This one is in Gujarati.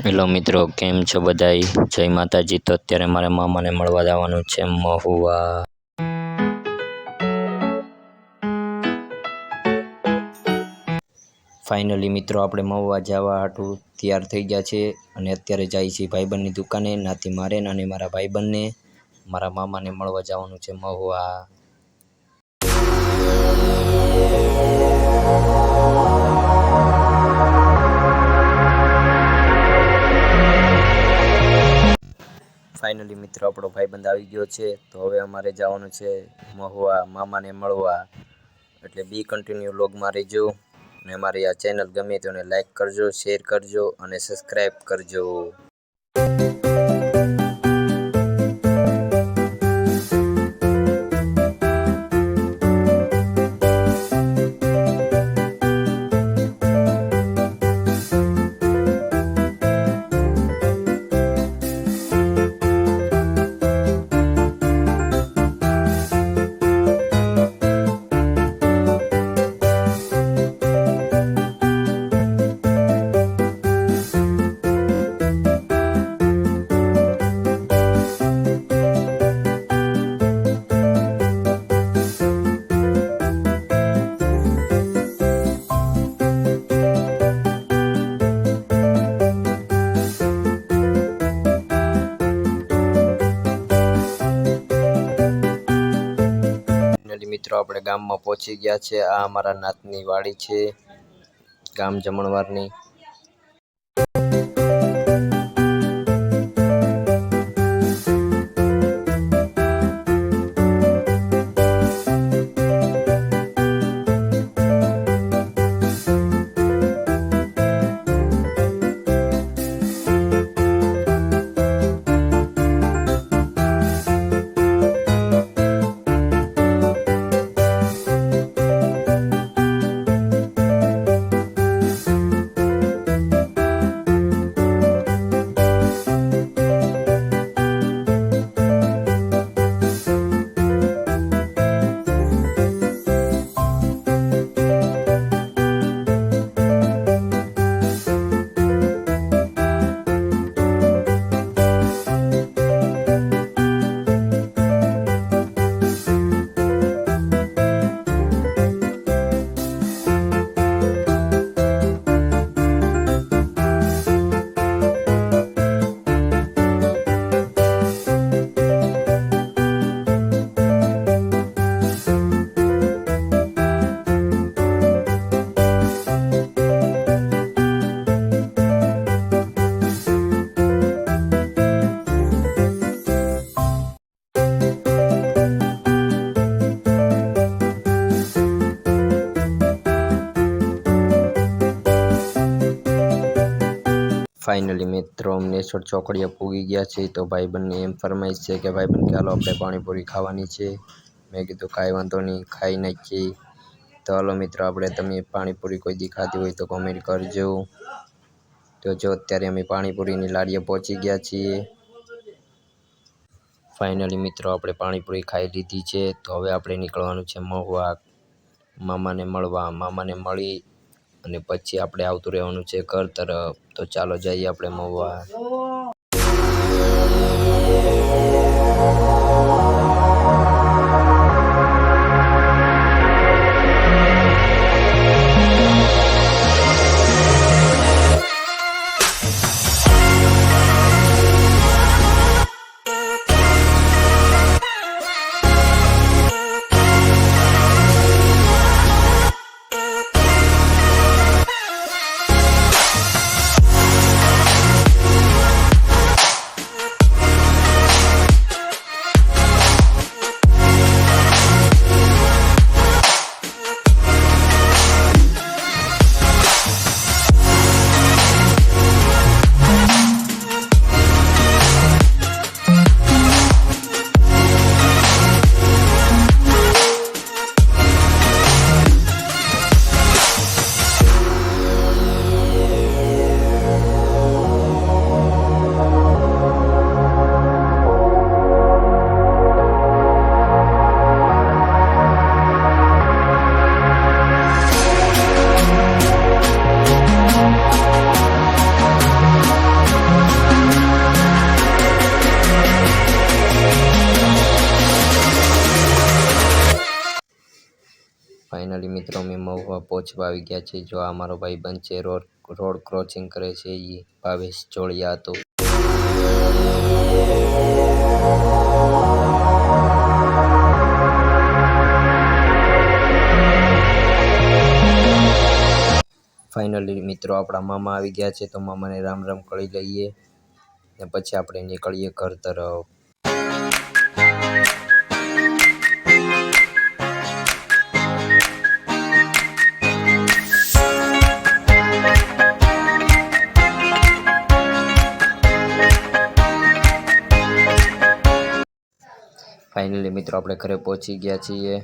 હેલો મિત્રો, કેમ છો બધાય? જય માતાજી। તો અત્યારે મારે મામાને મળવા જવાનું છે મહુવા। ફાઇનલી મિત્રો આપણે મહુવા જવા હાટું તૈયાર થઈ ગયા છે અને અત્યારે જાય છે ભાઈબંધની દુકાને। નાથી મારે અને મારા ભાઈબંધને મારા મામાને મળવા જવાનું છે મહુવા। ફાઇનલી મિત્રો આપણો ભાઈબંધ આવી ગયો છે, તો હવે અમારે જવાનું છે મહુવા મામાને મળવા। એટલે બી કન્ટિન્યુ વ્લોગમાં રહેજો અને અમારી આ ચેનલ ગમે તો એને લાઈક કરજો, શેર કરજો અને સબસ્ક્રાઈબ કરજો। મિત્રો આપણે ગામમાં પહોંચી ગયા છે। આ અમારા નાતની વાડી છે, ગામ જમણવારની। ફાઇનલી મિત્રો અમને ચોકડીએ પૂગી ગયા છે, તો ભાઈબંધને એમ ફરમાઈશ છે કે ભાઈબંધ કે હાલો આપણે પાણીપુરી ખાવાની છે। મેં કીધું કાંઈ વાંધો નહીં, ખાઈ નાખીએ। તો હાલો મિત્રો, આપણે તમે પાણીપુરી કોઈ દી ખાધી હોય તો કોમેન્ટ કરજો। તો જો અત્યારે અમે પાણીપુરીની લારીએ પહોંચી ગયા છીએ। ફાઇનલી મિત્રો આપણે પાણીપુરી ખાઈ લીધી છે, તો હવે આપણે નીકળવાનું છે મહુવા મામાને મળવા। મામાને મળી અને પછી આપણે આવતું રહેવાનું છે ઘર તરફ। તો ચાલો જઈએ આપણે મહુવા। ફાઇનલી મિત્રો અમે મહુવા પહોંચવા આવી ગયા છીએ। જો આ મારો ભાઈબંધ છે, રોડ ક્રોસિંગ કરે છે, એ ભાવેશ જોડિયા હતો। ફાઇનલી મિત્રો આપણા મામા આવી ગયા છે, તો મામાને રામ રામ કરી લઈએ ને પછી આપણે નીકળીએ ઘર તરફ। ફાઇનલી મિત્રો આપણે ઘરે પહોંચી ગયા છીએ।